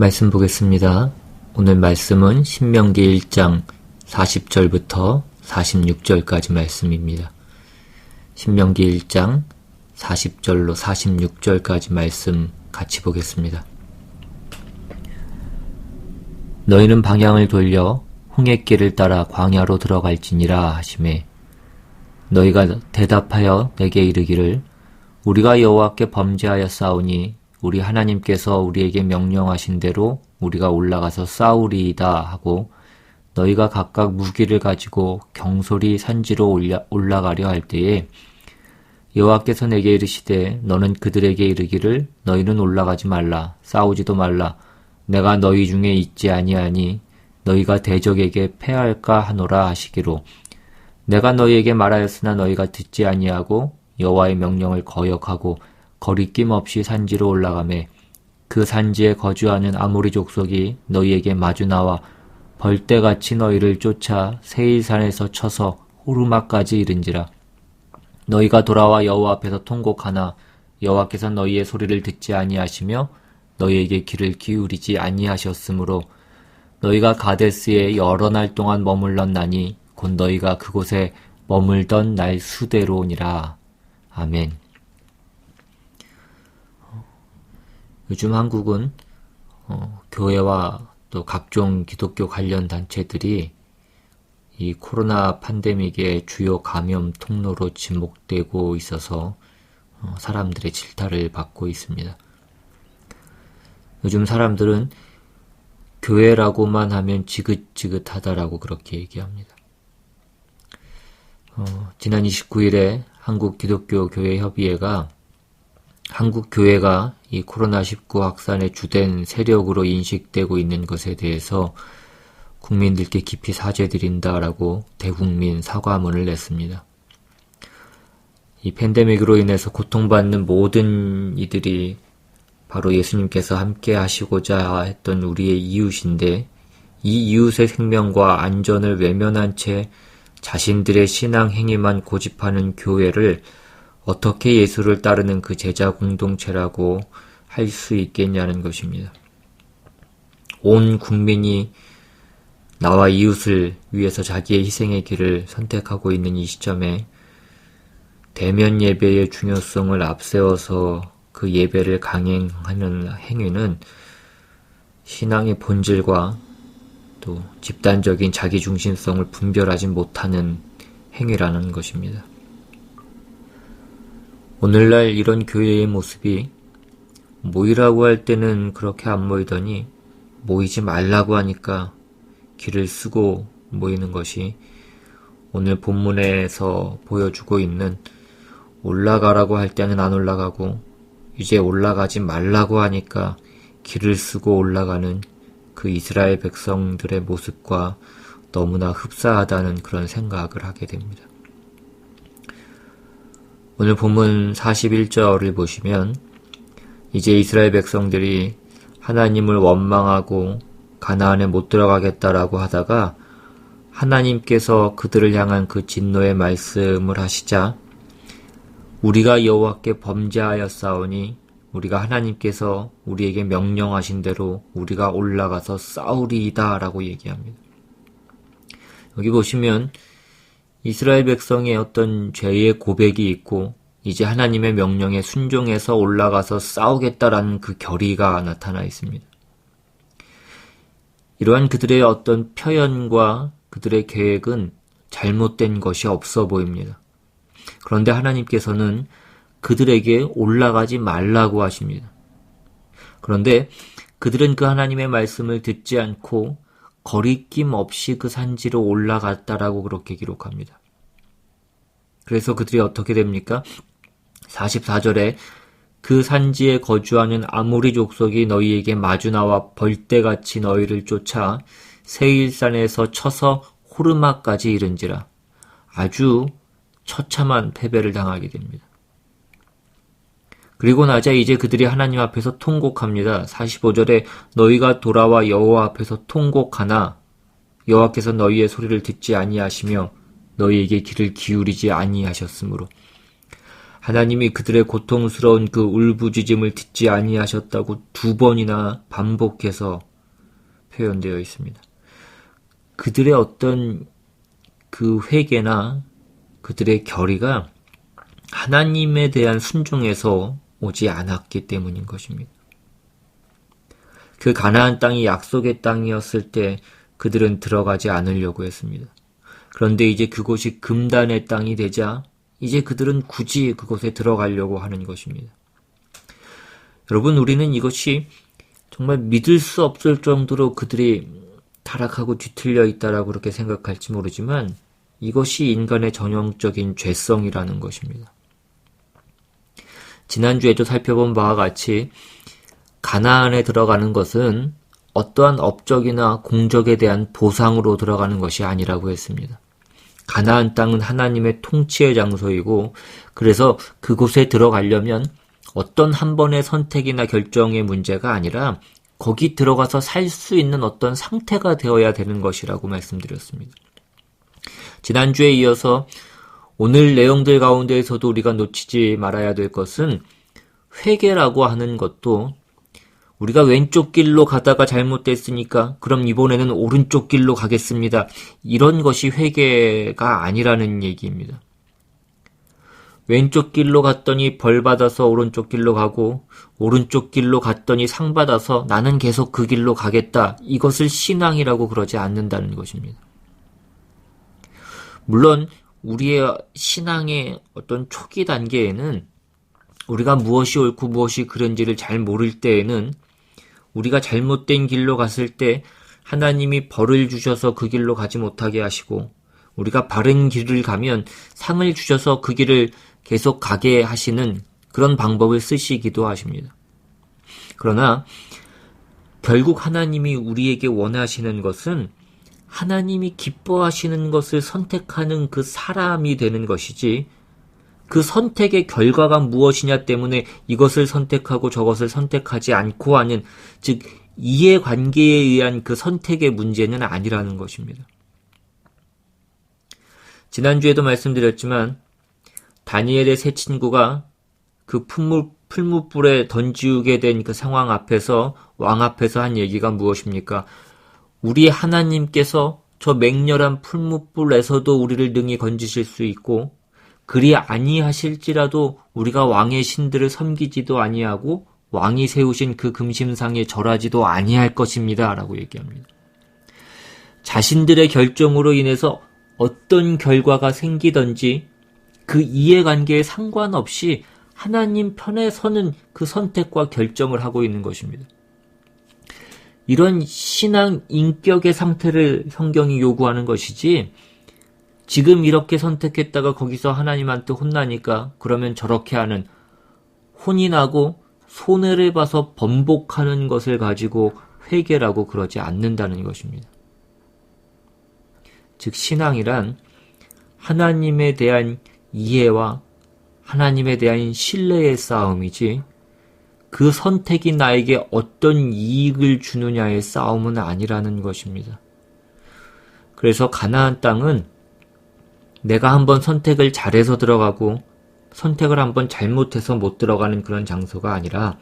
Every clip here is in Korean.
말씀 보겠습니다. 오늘 말씀은 신명기 1장 40절부터 46절까지 말씀입니다. 신명기 1장 40절로 46절까지 말씀 같이 보겠습니다. 너희는 방향을 돌려 홍해길을 따라 광야로 들어갈지니라 하시매 너희가 대답하여 내게 이르기를 우리가 여호와께 범죄하였사오니 우리 하나님께서 우리에게 명령하신 대로 우리가 올라가서 싸우리이다 하고 너희가 각각 무기를 가지고 경솔히 산지로 올라가려 할 때에 여호와께서 내게 이르시되 너는 그들에게 이르기를 너희는 올라가지 말라 싸우지도 말라 내가 너희 중에 있지 아니하니 너희가 대적에게 패할까 하노라 하시기로 내가 너희에게 말하였으나 너희가 듣지 아니하고 여호와의 명령을 거역하고 거리낌 없이 산지로 올라가매 그 산지에 거주하는 아모리 족속이 너희에게 마주 나와 벌떼같이 너희를 쫓아 세일산에서 쳐서 호르마까지 이른지라 너희가 돌아와 여호와 앞에서 통곡하나 여호와께서 너희의 소리를 듣지 아니하시며 너희에게 귀를 기울이지 아니하셨으므로 너희가 가데스에 여러 날 동안 머물렀나니 곧 너희가 그곳에 머물던 날 수대로니라. 아멘. 요즘 한국은 교회와 또 각종 기독교 관련 단체들이 이 코로나 팬데믹의 주요 감염 통로로 지목되고 있어서 사람들의 질타를 받고 있습니다. 요즘 사람들은 교회라고만 하면 지긋지긋하다라고 그렇게 얘기합니다. 지난 29일에 한국기독교교회협의회가 한국 교회가 이 코로나19 확산의 주된 세력으로 인식되고 있는 것에 대해서 국민들께 깊이 사죄드린다라고 대국민 사과문을 냈습니다. 이 팬데믹으로 인해서 고통받는 모든 이들이 바로 예수님께서 함께 하시고자 했던 우리의 이웃인데 이 이웃의 생명과 안전을 외면한 채 자신들의 신앙 행위만 고집하는 교회를 어떻게 예수를 따르는 그 제자 공동체라고 할 수 있겠냐는 것입니다. 온 국민이 나와 이웃을 위해서 자기의 희생의 길을 선택하고 있는 이 시점에 대면 예배의 중요성을 앞세워서 그 예배를 강행하는 행위는 신앙의 본질과 또 집단적인 자기중심성을 분별하지 못하는 행위라는 것입니다. 오늘날 이런 교회의 모습이 모이라고 할 때는 그렇게 안 모이더니 모이지 말라고 하니까 길을 쓰고 모이는 것이 오늘 본문에서 보여주고 있는 올라가라고 할 때는 안 올라가고 이제 올라가지 말라고 하니까 길을 쓰고 올라가는 그 이스라엘 백성들의 모습과 너무나 흡사하다는 그런 생각을 하게 됩니다. 오늘 본문 41절을 보시면 이제 이스라엘 백성들이 하나님을 원망하고 가나안에 못 들어가겠다라고 하다가 하나님께서 그들을 향한 그 진노의 말씀을 하시자 우리가 여호와께 범죄하였사오니 우리가 하나님께서 우리에게 명령하신 대로 우리가 올라가서 싸우리이다 라고 얘기합니다. 여기 보시면 이스라엘 백성의 어떤 죄의 고백이 있고 이제 하나님의 명령에 순종해서 올라가서 싸우겠다라는 그 결의가 나타나 있습니다. 이러한 그들의 어떤 표현과 그들의 계획은 잘못된 것이 없어 보입니다. 그런데 하나님께서는 그들에게 올라가지 말라고 하십니다. 그런데 그들은 그 하나님의 말씀을 듣지 않고 거리낌 없이 그 산지로 올라갔다라고 그렇게 기록합니다. 그래서 그들이 어떻게 됩니까? 44절에 그 산지에 거주하는 아모리 족속이 너희에게 마주 나와 벌떼같이 너희를 쫓아 세일산에서 쳐서 호르마까지 이른지라 아주 처참한 패배를 당하게 됩니다. 그리고 나자 이제 그들이 하나님 앞에서 통곡합니다. 45절에 너희가 돌아와 여호와 앞에서 통곡하나 여호와께서 너희의 소리를 듣지 아니하시며 너희에게 귀를 기울이지 아니하셨으므로 하나님이 그들의 고통스러운 그 울부짖음을 듣지 아니하셨다고 2번이나 반복해서 표현되어 있습니다. 그들의 어떤 그 회개나 그들의 결의가 하나님에 대한 순종에서 오지 않았기 때문인 것입니다. 그 가나안 땅이 약속의 땅이었을 때 그들은 들어가지 않으려고 했습니다. 그런데 이제 그곳이 금단의 땅이 되자 이제 그들은 굳이 그곳에 들어가려고 하는 것입니다. 여러분, 우리는 이것이 정말 믿을 수 없을 정도로 그들이 타락하고 뒤틀려 있다라고 그렇게 생각할지 모르지만 이것이 인간의 전형적인 죄성이라는 것입니다. 지난주에도 살펴본 바와 같이 가나안에 들어가는 것은 어떠한 업적이나 공적에 대한 보상으로 들어가는 것이 아니라고 했습니다. 가나안 땅은 하나님의 통치의 장소이고 그래서 그곳에 들어가려면 어떤 한 번의 선택이나 결정의 문제가 아니라 거기 들어가서 살 수 있는 어떤 상태가 되어야 되는 것이라고 말씀드렸습니다. 지난주에 이어서 오늘 내용들 가운데에서도 우리가 놓치지 말아야 될 것은 회개라고 하는 것도 우리가 왼쪽 길로 가다가 잘못됐으니까 그럼 이번에는 오른쪽 길로 가겠습니다. 이런 것이 회개가 아니라는 얘기입니다. 왼쪽 길로 갔더니 벌 받아서 오른쪽 길로 가고 오른쪽 길로 갔더니 상 받아서 나는 계속 그 길로 가겠다. 이것을 신앙이라고 그러지 않는다는 것입니다. 물론 우리의 신앙의 어떤 초기 단계에는 우리가 무엇이 옳고 무엇이 그른지를 잘 모를 때에는 우리가 잘못된 길로 갔을 때 하나님이 벌을 주셔서 그 길로 가지 못하게 하시고 우리가 바른 길을 가면 상을 주셔서 그 길을 계속 가게 하시는 그런 방법을 쓰시기도 하십니다. 그러나 결국 하나님이 우리에게 원하시는 것은 하나님이 기뻐하시는 것을 선택하는 그 사람이 되는 것이지 그 선택의 결과가 무엇이냐 때문에 이것을 선택하고 저것을 선택하지 않고 하는 즉 이해관계에 의한 그 선택의 문제는 아니라는 것입니다. 지난주에도 말씀드렸지만 다니엘의 세 친구가 그 풀무불에 던지우게 된 그 상황 앞에서 왕 앞에서 한 얘기가 무엇입니까? 우리 하나님께서 저 맹렬한 풀무불에서도 우리를 능히 건지실 수 있고 그리 아니하실지라도 우리가 왕의 신들을 섬기지도 아니하고 왕이 세우신 그 금심상에 절하지도 아니할 것입니다. 라고 얘기합니다. 자신들의 결정으로 인해서 어떤 결과가 생기든지 그 이해관계에 상관없이 하나님 편에 서는 그 선택과 결정을 하고 있는 것입니다. 이런 신앙 인격의 상태를 성경이 요구하는 것이지 지금 이렇게 선택했다가 거기서 하나님한테 혼나니까 그러면 저렇게 하는 혼이 나고 손해를 봐서 번복하는 것을 가지고 회개라고 그러지 않는다는 것입니다. 즉 신앙이란 하나님에 대한 이해와 하나님에 대한 신뢰의 싸움이지 그 선택이 나에게 어떤 이익을 주느냐의 싸움은 아니라는 것입니다. 그래서 가나안 땅은 내가 한번 선택을 잘해서 들어가고 선택을 한번 잘못해서 못 들어가는 그런 장소가 아니라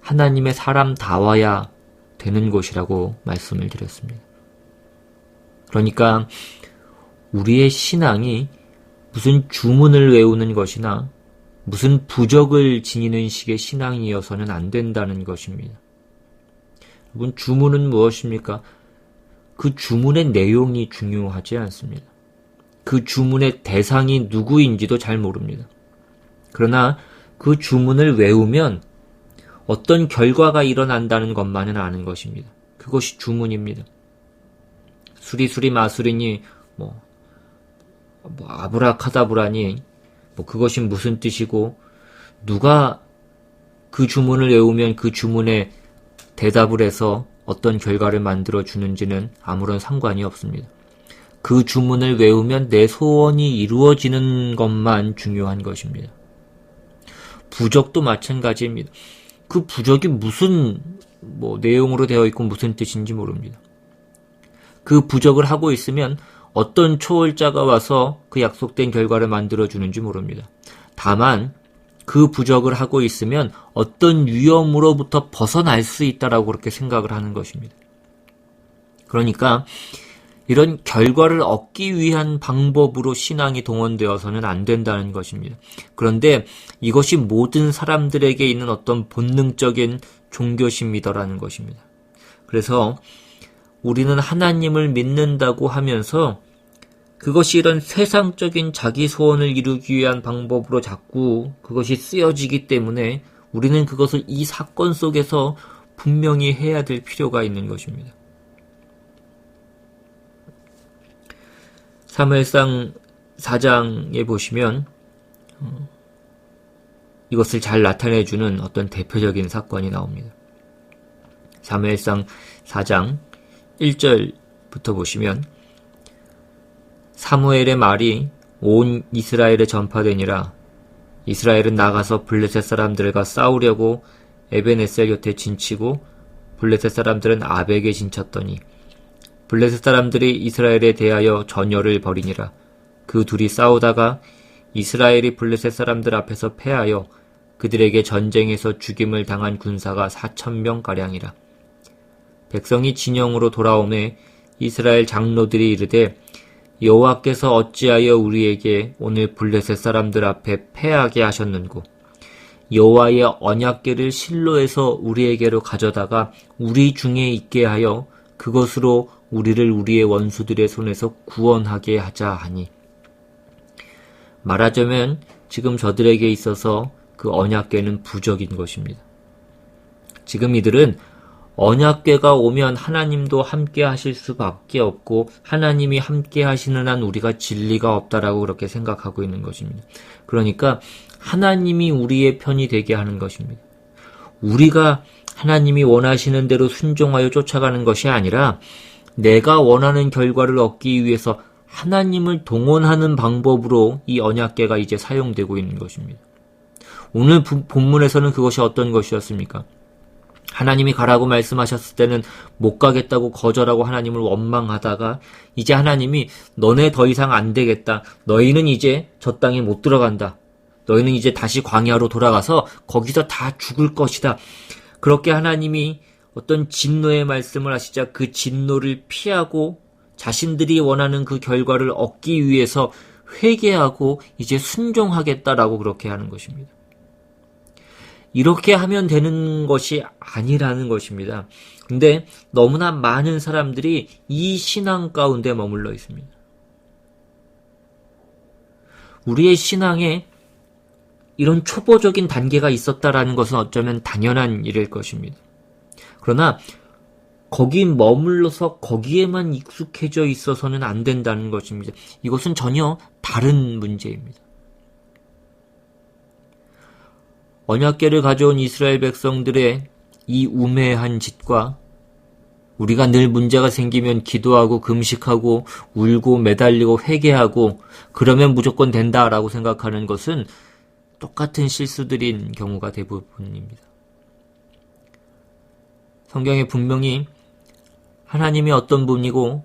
하나님의 사람다워야 되는 곳이라고 말씀을 드렸습니다. 그러니까 우리의 신앙이 무슨 주문을 외우는 것이나 무슨 부적을 지니는 식의 신앙이어서는 안 된다는 것입니다. 여러분, 주문은 무엇입니까? 그 주문의 내용이 중요하지 않습니다. 그 주문의 대상이 누구인지도 잘 모릅니다. 그러나 그 주문을 외우면 어떤 결과가 일어난다는 것만은 아는 것입니다. 그것이 주문입니다. 수리수리 마수리니 아브라카다브라니 그것이 무슨 뜻이고 누가 그 주문을 외우면 그 주문에 대답을 해서 어떤 결과를 만들어 주는지는 아무런 상관이 없습니다. 그 주문을 외우면 내 소원이 이루어지는 것만 중요한 것입니다. 부적도 마찬가지입니다. 그 부적이 무슨 내용으로 되어 있고 무슨 뜻인지 모릅니다. 그 부적을 하고 있으면 어떤 초월자가 와서 그 약속된 결과를 만들어 주는지 모릅니다. 다만 그 부적을 하고 있으면 어떤 위험으로부터 벗어날 수 있다라고 그렇게 생각을 하는 것입니다. 그러니까 이런 결과를 얻기 위한 방법으로 신앙이 동원되어서는 안 된다는 것입니다. 그런데 이것이 모든 사람들에게 있는 어떤 본능적인 종교심이더라는 것입니다. 그래서 우리는 하나님을 믿는다고 하면서 그것이 이런 세상적인 자기 소원을 이루기 위한 방법으로 자꾸 그것이 쓰여지기 때문에 우리는 그것을 이 사건 속에서 분명히 해야 될 필요가 있는 것입니다. 사무엘상 4장에 보시면 이것을 잘 나타내주는 어떤 대표적인 사건이 나옵니다. 사무엘상 4장 1절부터 보시면 사무엘의 말이 온 이스라엘에 전파되니라. 이스라엘은 나가서 블레셋 사람들과 싸우려고 에벤에셀 곁에 진치고 블레셋 사람들은 아벡에 진쳤더니 블레셋 사람들이 이스라엘에 대하여 전열을 벌이니라. 그 둘이 싸우다가 이스라엘이 블레셋 사람들 앞에서 패하여 그들에게 전쟁에서 죽임을 당한 군사가 4,000명가량이라. 백성이 진영으로 돌아오매 이스라엘 장로들이 이르되 여호와께서 어찌하여 우리에게 오늘 블레셋 사람들 앞에 패하게 하셨는고 여호와의 언약궤를 실로에서 우리에게로 가져다가 우리 중에 있게 하여 그것으로 우리를 우리의 원수들의 손에서 구원하게 하자 하니 말하자면 지금 저들에게 있어서 그 언약궤는 부적인 것입니다. 지금 이들은 언약궤가 오면 하나님도 함께 하실 수밖에 없고 하나님이 함께 하시는 한 우리가 진리가 없다라고 그렇게 생각하고 있는 것입니다. 그러니까 하나님이 우리의 편이 되게 하는 것입니다. 우리가 하나님이 원하시는 대로 순종하여 쫓아가는 것이 아니라 내가 원하는 결과를 얻기 위해서 하나님을 동원하는 방법으로 이 언약궤가 이제 사용되고 있는 것입니다. 오늘 본문에서는 그것이 어떤 것이었습니까? 하나님이 가라고 말씀하셨을 때는 못 가겠다고 거절하고 하나님을 원망하다가 이제 하나님이 너네 더 이상 안 되겠다. 너희는 이제 저 땅에 못 들어간다. 너희는 이제 다시 광야로 돌아가서 거기서 다 죽을 것이다. 그렇게 하나님이 어떤 진노의 말씀을 하시자 그 진노를 피하고 자신들이 원하는 그 결과를 얻기 위해서 회개하고 이제 순종하겠다라고 그렇게 하는 것입니다. 이렇게 하면 되는 것이 아니라는 것입니다. 근데 너무나 많은 사람들이 이 신앙 가운데 머물러 있습니다. 우리의 신앙에 이런 초보적인 단계가 있었다라는 것은 어쩌면 당연한 일일 것입니다. 그러나 거기 머물러서 거기에만 익숙해져 있어서는 안 된다는 것입니다. 이것은 전혀 다른 문제입니다. 언약궤를 가져온 이스라엘 백성들의 이 우매한 짓과 우리가 늘 문제가 생기면 기도하고 금식하고 울고 매달리고 회개하고 그러면 무조건 된다라고 생각하는 것은 똑같은 실수들인 경우가 대부분입니다. 성경에 분명히 하나님이 어떤 분이고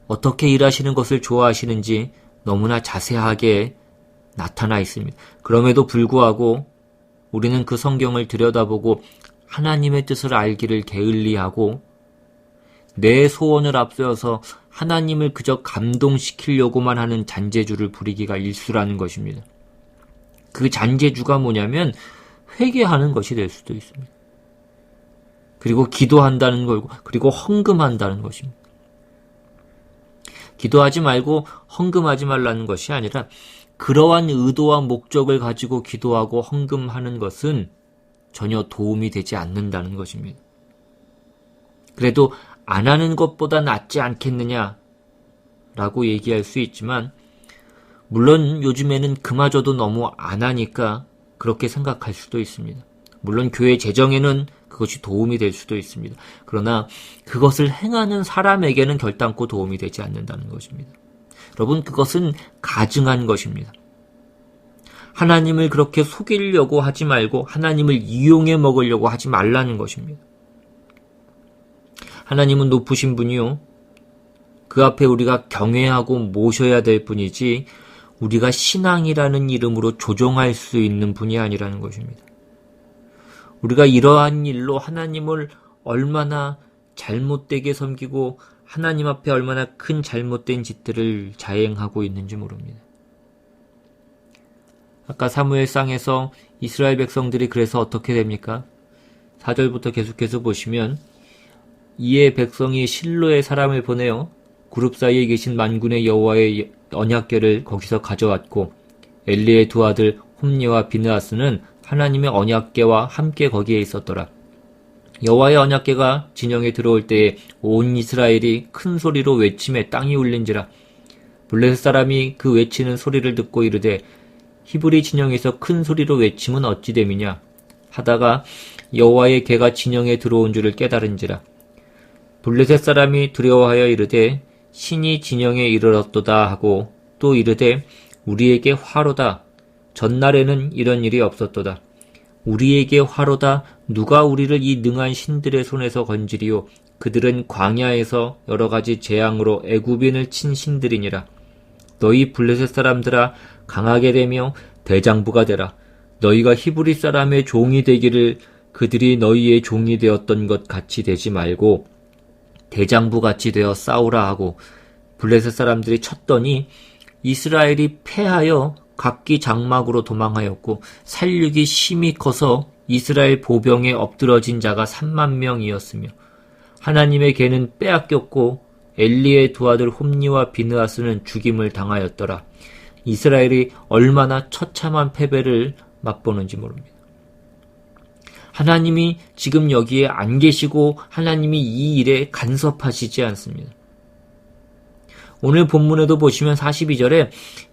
어떻게 일하시는 것을 좋아하시는지 너무나 자세하게 나타나 있습니다. 그럼에도 불구하고 우리는 그 성경을 들여다보고 하나님의 뜻을 알기를 게을리하고 내 소원을 앞세워서 하나님을 그저 감동시키려고만 하는 잔재주를 부리기가 일수라는 것입니다. 그 잔재주가 뭐냐면 회개하는 것이 될 수도 있습니다. 그리고 기도한다는 거고 그리고 헌금한다는 것입니다. 기도하지 말고 헌금하지 말라는 것이 아니라 그러한 의도와 목적을 가지고 기도하고 헌금하는 것은 전혀 도움이 되지 않는다는 것입니다. 그래도 안 하는 것보다 낫지 않겠느냐라고 얘기할 수 있지만 물론 요즘에는 그마저도 너무 안 하니까 그렇게 생각할 수도 있습니다. 물론 교회 재정에는 그것이 도움이 될 수도 있습니다. 그러나 그것을 행하는 사람에게는 결단코 도움이 되지 않는다는 것입니다. 여러분, 그것은 가증한 것입니다. 하나님을 그렇게 속이려고 하지 말고 하나님을 이용해 먹으려고 하지 말라는 것입니다. 하나님은 높으신 분이요. 그 앞에 우리가 경외하고 모셔야 될 분이지 우리가 신앙이라는 이름으로 조종할 수 있는 분이 아니라는 것입니다. 우리가 이러한 일로 하나님을 얼마나 잘못되게 섬기고 하나님 앞에 얼마나 큰 잘못된 짓들을 자행하고 있는지 모릅니다. 아까 사무엘상에서 이스라엘 백성들이 그래서 어떻게 됩니까? 4절부터 계속해서 보시면 이에 백성이 실로의 사람을 보내어 그룹 사이에 계신 만군의 여호와의 언약궤를 거기서 가져왔고 엘리의 두 아들 홈니와 비느하스는 하나님의 언약궤와 함께 거기에 있었더라. 여호와의 언약궤가 진영에 들어올 때에 온 이스라엘이 큰 소리로 외침에 땅이 울린지라. 블레셋 사람이 그 외치는 소리를 듣고 이르되 히브리 진영에서 큰 소리로 외침은 어찌 됨이냐 하다가 여호와의 궤가 진영에 들어온 줄을 깨달은지라. 블레셋 사람이 두려워하여 이르되 신이 진영에 이르렀도다 하고 또 이르되 우리에게 화로다. 전날에는 이런 일이 없었도다. 우리에게 화로다. 누가 우리를 이 능한 신들의 손에서 건지리요. 그들은 광야에서 여러 가지 재앙으로 애굽인을 친 신들이니라. 너희 블레셋 사람들아 강하게 되며 대장부가 되라. 너희가 히브리 사람의 종이 되기를 그들이 너희의 종이 되었던 것 같이 되지 말고 대장부 같이 되어 싸우라 하고 블레셋 사람들이 쳤더니 이스라엘이 패하여 각기 장막으로 도망하였고 살육이 심히 커서 이스라엘 보병에 엎드러진 자가 3만 명이었으며 하나님의 궤는 빼앗겼고 엘리의 두 아들 홈니와 비느하스는 죽임을 당하였더라. 이스라엘이 얼마나 처참한 패배를 맛보는지 모릅니다. 하나님이 지금 여기에 안 계시고 하나님이 이 일에 간섭하시지 않습니다. 오늘 본문에도 보시면 42절에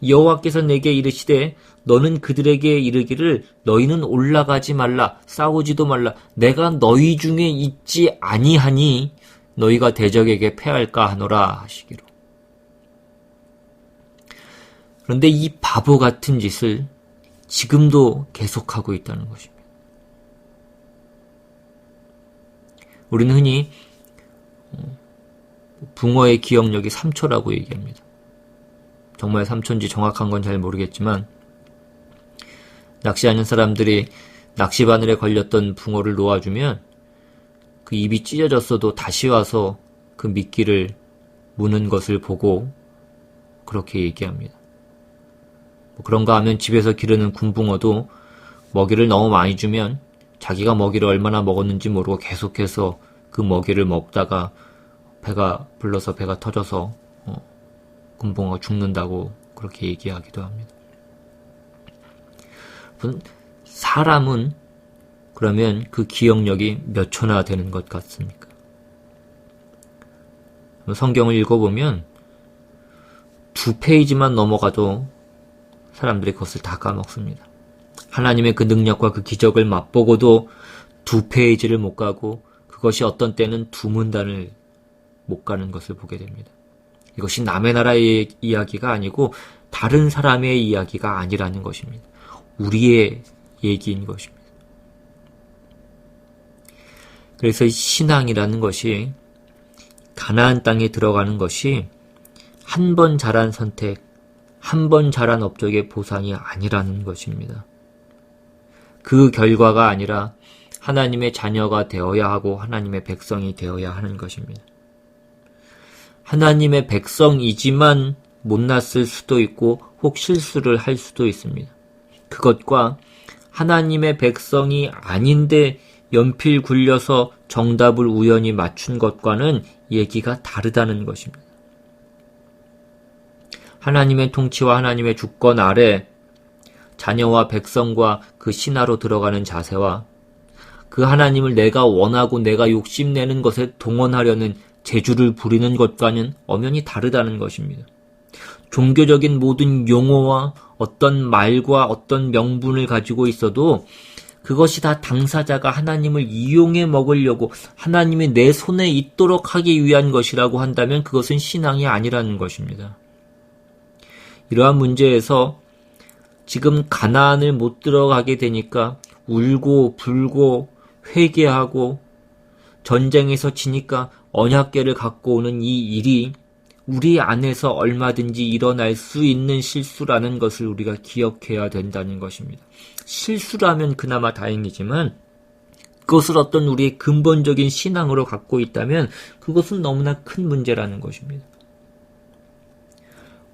여호와께서 내게 이르시되 너는 그들에게 이르기를 너희는 올라가지 말라 싸우지도 말라 내가 너희 중에 있지 아니하니 너희가 대적에게 패할까 하노라 하시기로. 그런데 이 바보 같은 짓을 지금도 계속하고 있다는 것입니다. 우리는 흔히 붕어의 기억력이 3초라고 얘기합니다. 정말 3초인지 정확한 건 잘 모르겠지만 낚시하는 사람들이 낚시바늘에 걸렸던 붕어를 놓아주면 그 입이 찢어졌어도 다시 와서 그 미끼를 무는 것을 보고 그렇게 얘기합니다. 그런가 하면 집에서 기르는 군붕어도 먹이를 너무 많이 주면 자기가 먹이를 얼마나 먹었는지 모르고 계속해서 그 먹이를 먹다가 배가 불러서 배가 터져서 군붕어가 죽는다고 그렇게 얘기하기도 합니다. 사람은 그러면 그 기억력이 몇 초나 되는 것 같습니까? 성경을 읽어보면 2페이지만 넘어가도 사람들이 그것을 다 까먹습니다. 하나님의 그 능력과 그 기적을 맛보고도 2페이지를 못 가고 그것이 어떤 때는 2문단을 못 가는 것을 보게 됩니다. 이것이 남의 나라의 이야기가 아니고 다른 사람의 이야기가 아니라는 것입니다. 우리의 얘기인 것입니다. 그래서 신앙이라는 것이 가나안 땅에 들어가는 것이 한 번 잘한 선택, 한 번 잘한 업적의 보상이 아니라는 것입니다. 그 결과가 아니라 하나님의 자녀가 되어야 하고 하나님의 백성이 되어야 하는 것입니다. 하나님의 백성이지만 못났을 수도 있고 혹 실수를 할 수도 있습니다. 그것과 하나님의 백성이 아닌데 연필 굴려서 정답을 우연히 맞춘 것과는 얘기가 다르다는 것입니다. 하나님의 통치와 하나님의 주권 아래 자녀와 백성과 그 신하로 들어가는 자세와 그 하나님을 내가 원하고 내가 욕심내는 것에 동원하려는 재주를 부리는 것과는 엄연히 다르다는 것입니다. 종교적인 모든 용어와 어떤 말과 어떤 명분을 가지고 있어도 그것이 다 당사자가 하나님을 이용해 먹으려고 하나님이 내 손에 있도록 하기 위한 것이라고 한다면 그것은 신앙이 아니라는 것입니다. 이러한 문제에서 지금 가나안을 못 들어가게 되니까 울고 불고 회개하고 전쟁에서 지니까 언약궤를 갖고 오는 이 일이 우리 안에서 얼마든지 일어날 수 있는 실수라는 것을 우리가 기억해야 된다는 것입니다. 실수라면 그나마 다행이지만 그것을 어떤 우리의 근본적인 신앙으로 갖고 있다면 그것은 너무나 큰 문제라는 것입니다.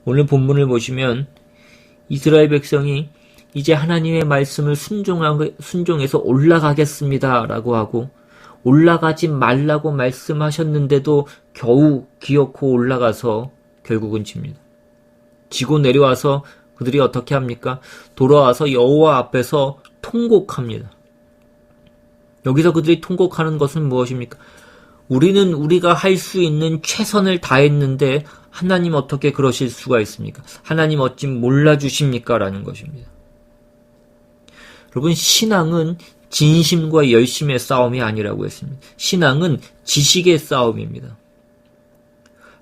오늘 본문을 보시면 이스라엘 백성이 이제 하나님의 말씀을 순종해서 올라가겠습니다 라고 하고 올라가지 말라고 말씀하셨는데도 겨우 기어코 올라가서 결국은 집니다. 지고 내려와서 그들이 어떻게 합니까? 돌아와서 여호와 앞에서 통곡합니다. 여기서 그들이 통곡하는 것은 무엇입니까? 우리는 우리가 할 수 있는 최선을 다했는데 하나님 어떻게 그러실 수가 있습니까? 하나님 어찌 몰라주십니까? 라는 것입니다. 여러분, 신앙은 진심과 열심의 싸움이 아니라고 했습니다. 신앙은 지식의 싸움입니다.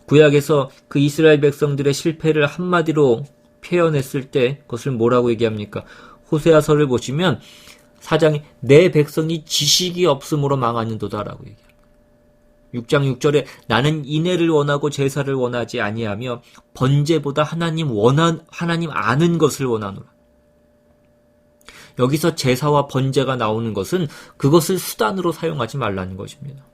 구약에서 그 이스라엘 백성들의 실패를 한마디로 표현했을 때 그것을 뭐라고 얘기합니까? 호세아서를 보시면 4장에 내 백성이 지식이 없음으로 망하는도다라고 얘기합니다. 6장 6절에 나는 인애를 원하고 제사를 원하지 아니하며 번제보다 하나님 아는 것을 원하노라. 여기서 제사와 번제가 나오는 것은 그것을 수단으로 사용하지 말라는 것입니다.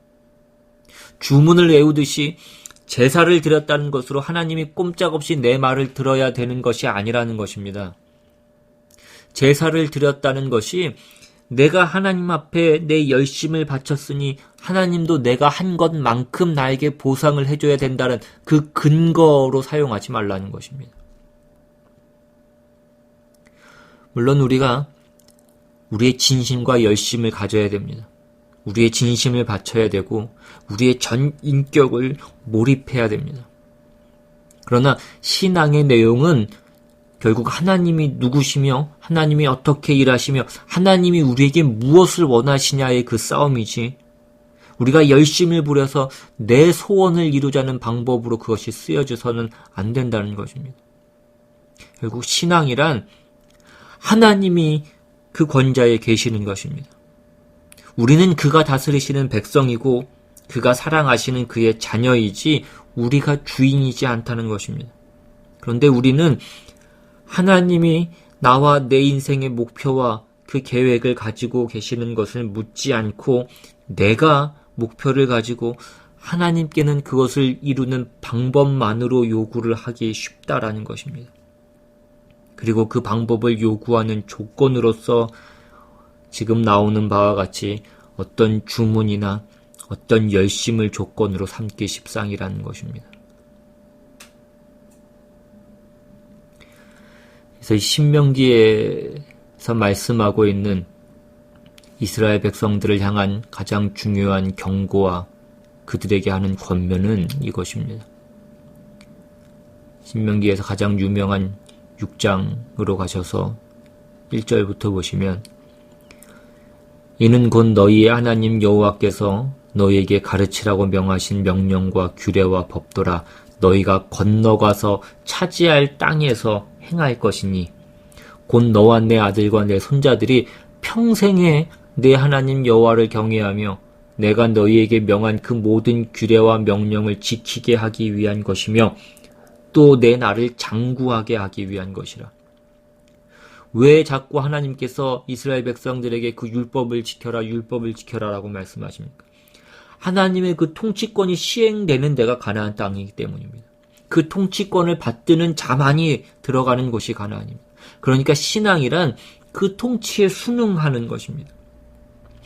주문을 외우듯이 제사를 드렸다는 것으로 하나님이 꼼짝없이 내 말을 들어야 되는 것이 아니라는 것입니다. 제사를 드렸다는 것이 내가 하나님 앞에 내 열심을 바쳤으니 하나님도 내가 한 것만큼 나에게 보상을 해줘야 된다는 그 근거로 사용하지 말라는 것입니다. 물론 우리가 우리의 진심과 열심을 가져야 됩니다. 우리의 진심을 바쳐야 되고 우리의 전 인격을 몰입해야 됩니다. 그러나 신앙의 내용은 결국 하나님이 누구시며 하나님이 어떻게 일하시며 하나님이 우리에게 무엇을 원하시냐의 그 싸움이지 우리가 열심을 부려서 내 소원을 이루자는 방법으로 그것이 쓰여져서는 안 된다는 것입니다. 결국 신앙이란 하나님이 그 권자에 계시는 것입니다. 우리는 그가 다스리시는 백성이고 그가 사랑하시는 그의 자녀이지 우리가 주인이지 않다는 것입니다. 그런데 우리는 하나님이 나와 내 인생의 목표와 그 계획을 가지고 계시는 것을 묻지 않고 내가 목표를 가지고 하나님께는 그것을 이루는 방법만으로 요구를 하기 쉽다라는 것입니다. 그리고 그 방법을 요구하는 조건으로서 지금 나오는 바와 같이 어떤 주문이나 어떤 열심을 조건으로 삼기 십상이라는 것입니다. 그래서 신명기에서 말씀하고 있는 이스라엘 백성들을 향한 가장 중요한 경고와 그들에게 하는 권면은 이것입니다. 신명기에서 가장 유명한 6장으로 가셔서 1절부터 보시면 이는 곧 너희의 하나님 여호와께서 너희에게 가르치라고 명하신 명령과 규례와 법도라 너희가 건너가서 차지할 땅에서 행할 것이니 곧 너와 내 아들과 내 손자들이 평생에 내 하나님 여호와를 경외하며 내가 너희에게 명한 그 모든 규례와 명령을 지키게 하기 위한 것이며 또 내 나를 장구하게 하기 위한 것이라. 왜 자꾸 하나님께서 이스라엘 백성들에게 그 율법을 지켜라 라고 말씀하십니까? 하나님의 그 통치권이 시행되는 데가 가나안 땅이기 때문입니다. 그 통치권을 받드는 자만이 들어가는 곳이 가나안입니다. 그러니까 신앙이란 그 통치에 순응하는 것입니다.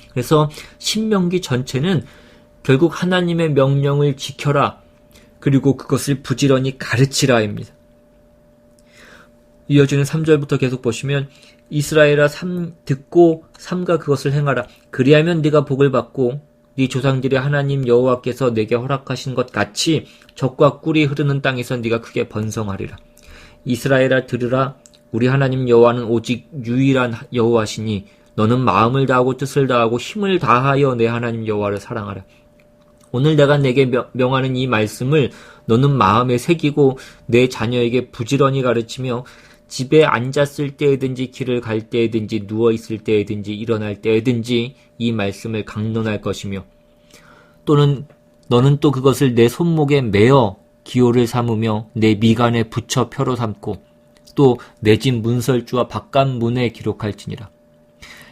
그래서 신명기 전체는 결국 하나님의 명령을 지켜라 그리고 그것을 부지런히 가르치라입니다. 이어지는 3절부터 계속 보시면 이스라엘아 듣고 삼가 그것을 행하라. 그리하면 네가 복을 받고 네 조상들의 하나님 여호와께서 내게 허락하신 것 같이 젖과 꿀이 흐르는 땅에서 네가 크게 번성하리라. 이스라엘아 들으라. 우리 하나님 여호와는 오직 유일한 여호와시니 너는 마음을 다하고 뜻을 다하고 힘을 다하여 내 하나님 여호와를 사랑하라. 오늘 내가 내게 명하는 이 말씀을 너는 마음에 새기고 내 자녀에게 부지런히 가르치며 집에 앉았을 때에든지 길을 갈 때에든지 누워있을 때에든지 일어날 때에든지 이 말씀을 강론할 것이며 또는 너는 또 그것을 내 손목에 매어 기호를 삼으며 내 미간에 붙여 표로 삼고 또 내 집 문설주와 바깥문에 기록할지니라.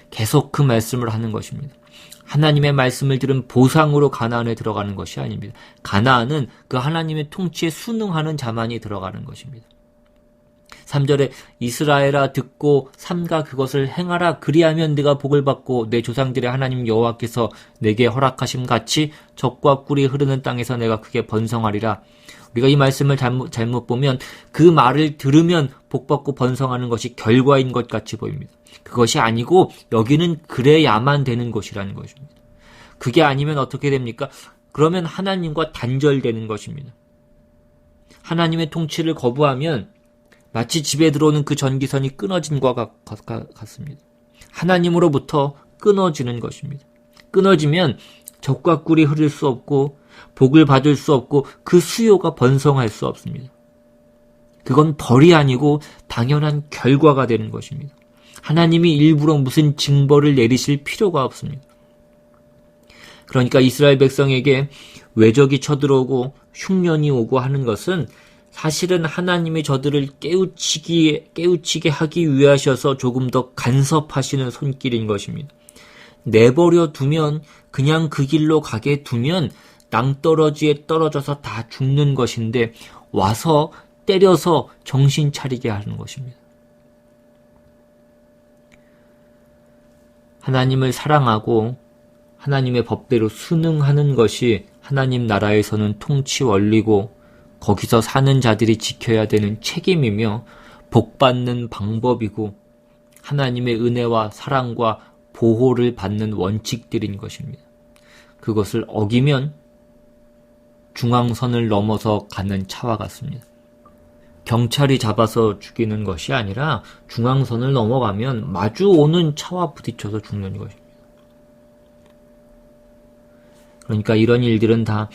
계속 그 말씀을 하는 것입니다. 하나님의 말씀을 들은 보상으로 가나안에 들어가는 것이 아닙니다. 가나안은 그 하나님의 통치에 순응하는 자만이 들어가는 것입니다. 3절에 이스라엘아 듣고 삼가 그것을 행하라. 그리하면 네가 복을 받고 내 조상들의 하나님 여호와께서 내게 허락하심 같이 젖과 꿀이 흐르는 땅에서 내가 크게 번성하리라. 우리가 이 말씀을 잘못 보면 그 말을 들으면 복받고 번성하는 것이 결과인 것 같이 보입니다. 그것이 아니고 여기는 그래야만 되는 것이라는 것입니다. 그게 아니면 어떻게 됩니까? 그러면 하나님과 단절되는 것입니다. 하나님의 통치를 거부하면 마치 집에 들어오는 그 전기선이 끊어진 것과 같습니다. 하나님으로부터 끊어지는 것입니다. 끊어지면 젖과 꿀이 흐를 수 없고 복을 받을 수 없고 그 수요가 번성할 수 없습니다. 그건 벌이 아니고 당연한 결과가 되는 것입니다. 하나님이 일부러 무슨 징벌을 내리실 필요가 없습니다. 그러니까 이스라엘 백성에게 외적이 쳐들어오고 흉년이 오고 하는 것은 사실은 하나님이 저들을 깨우치게 하기 위하셔서 조금 더 간섭하시는 손길인 것입니다. 내버려 두면 그냥 그 길로 가게 두면 낭떠러지에 떨어져서 다 죽는 것인데 와서 때려서 정신 차리게 하는 것입니다. 하나님을 사랑하고 하나님의 법대로 순응하는 것이 하나님 나라에서는 통치 원리고 거기서 사는 자들이 지켜야 되는 책임이며 복받는 방법이고 하나님의 은혜와 사랑과 보호를 받는 원칙들인 것입니다. 그것을 어기면 중앙선을 넘어서 가는 차와 같습니다. 경찰이 잡아서 죽이는 것이 아니라 중앙선을 넘어가면 마주 오는 차와 부딪혀서 죽는 것입니다. 그러니까 이런 일들은 다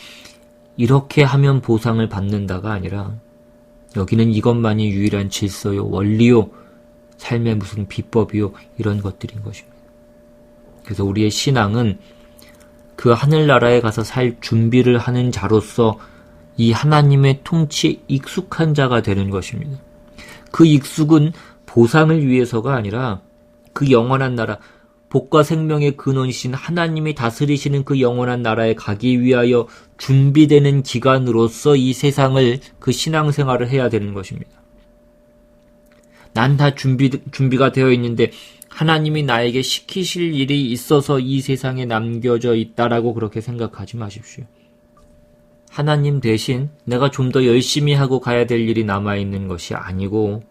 이렇게 하면 보상을 받는다가 아니라 여기는 이것만이 유일한 질서요, 원리요, 삶의 무슨 비법이요, 이런 것들인 것입니다. 그래서 우리의 신앙은 그 하늘나라에 가서 살 준비를 하는 자로서 이 하나님의 통치에 익숙한 자가 되는 것입니다. 그 익숙은 보상을 위해서가 아니라 그 영원한 나라, 복과 생명의 근원이신 하나님이 다스리시는 그 영원한 나라에 가기 위하여 준비되는 기간으로서 이 세상을 그 신앙생활을 해야 되는 것입니다. 난 다 준비가 되어 있는데 하나님이 나에게 시키실 일이 있어서 이 세상에 남겨져 있다라고 그렇게 생각하지 마십시오. 하나님 대신 내가 좀 더 열심히 하고 가야 될 일이 남아있는 것이 아니고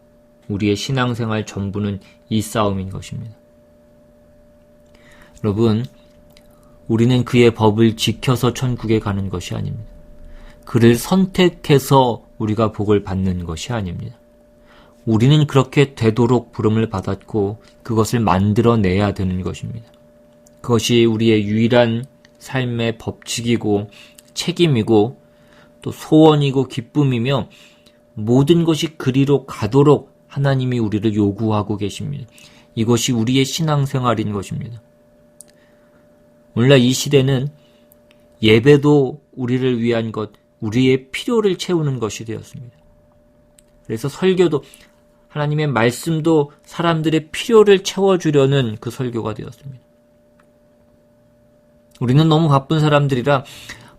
우리의 신앙생활 전부는 이 싸움인 것입니다. 여러분, 우리는 그의 법을 지켜서 천국에 가는 것이 아닙니다. 그를 선택해서 우리가 복을 받는 것이 아닙니다. 우리는 그렇게 되도록 부름을 받았고 그것을 만들어내야 되는 것입니다. 그것이 우리의 유일한 삶의 법칙이고 책임이고 또 소원이고 기쁨이며 모든 것이 그리로 가도록 하나님이 우리를 요구하고 계십니다. 이것이 우리의 신앙생활인 것입니다. 오늘날 이 시대는 예배도 우리를 위한 것, 우리의 필요를 채우는 것이 되었습니다. 그래서 설교도 하나님의 말씀도 사람들의 필요를 채워주려는 그 설교가 되었습니다. 우리는 너무 바쁜 사람들이라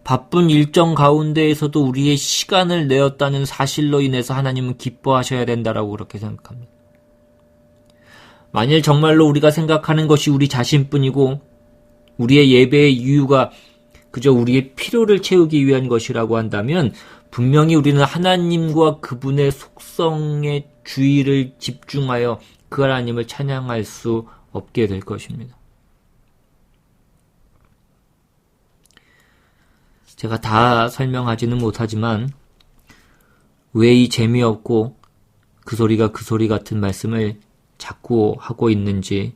바쁜 일정 가운데에서도 우리의 시간을 내었다는 사실로 인해서 하나님은 기뻐하셔야 된다라고 그렇게 생각합니다. 만일 정말로 우리가 생각하는 것이 우리 자신뿐이고 우리의 예배의 이유가 그저 우리의 필요를 채우기 위한 것이라고 한다면 분명히 우리는 하나님과 그분의 속성의 주의를 집중하여 그 하나님을 찬양할 수 없게 될 것입니다. 제가 다 설명하지는 못하지만 왜 이 재미없고 그 소리가 그 소리 같은 말씀을 자꾸 하고 있는지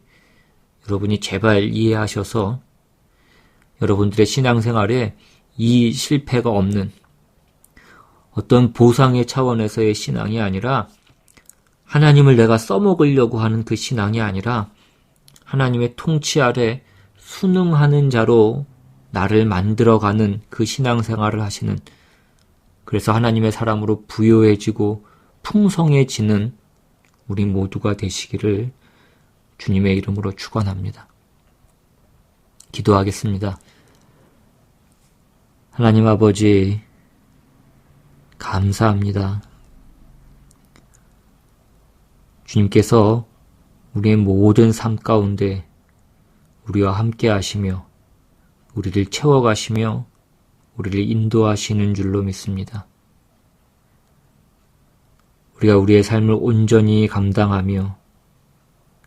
여러분이 제발 이해하셔서 여러분들의 신앙생활에 이 실패가 없는 어떤 보상의 차원에서의 신앙이 아니라 하나님을 내가 써먹으려고 하는 그 신앙이 아니라 하나님의 통치 아래 순응하는 자로 나를 만들어가는 그 신앙생활을 하시는 그래서 하나님의 사람으로 부요해지고 풍성해지는 우리 모두가 되시기를 주님의 이름으로 축원합니다. 기도하겠습니다. 하나님 아버지, 감사합니다. 주님께서 우리의 모든 삶 가운데 우리와 함께 하시며 우리를 채워가시며 우리를 인도하시는 줄로 믿습니다. 우리가 우리의 삶을 온전히 감당하며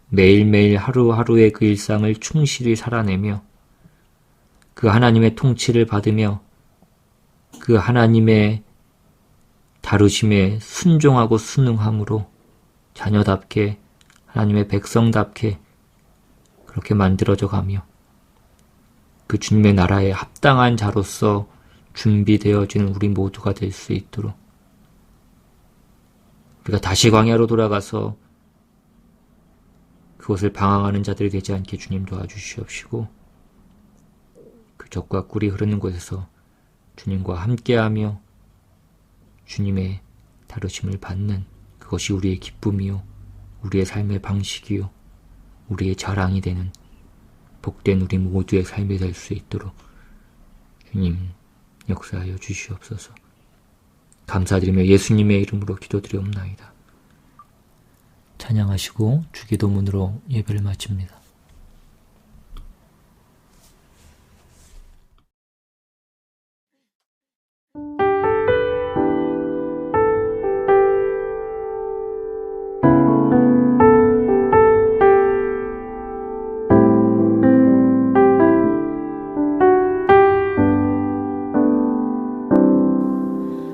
매일매일 하루하루의 그 일상을 충실히 살아내며 그 하나님의 통치를 받으며 그 하나님의 다루심에 순종하고 순응함으로 자녀답게 하나님의 백성답게 그렇게 만들어져 가며 그 주님의 나라에 합당한 자로서 준비되어지는 우리 모두가 될 수 있도록 우리가 다시 광야로 돌아가서 그것을 방황하는 자들이 되지 않게 주님 도와주시옵시고 그 젖과 꿀이 흐르는 곳에서 주님과 함께하며 주님의 다루심을 받는 그것이 우리의 기쁨이요 우리의 삶의 방식이요 우리의 자랑이 되는 복된 우리 모두의 삶이 될 수 있도록 주님 역사하여 주시옵소서. 감사드리며 예수님의 이름으로 기도드리옵나이다. 찬양하시고 주기도문으로 예배를 마칩니다.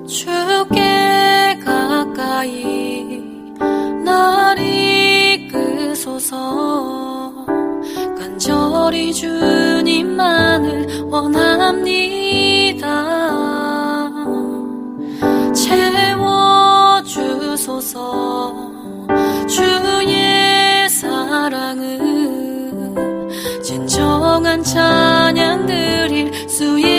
주께 가까이 날 이끄소서. 간절히 주님만을 원합니다. 채워주소서. 주의 사랑을 진정한 찬양 드릴 수 있도록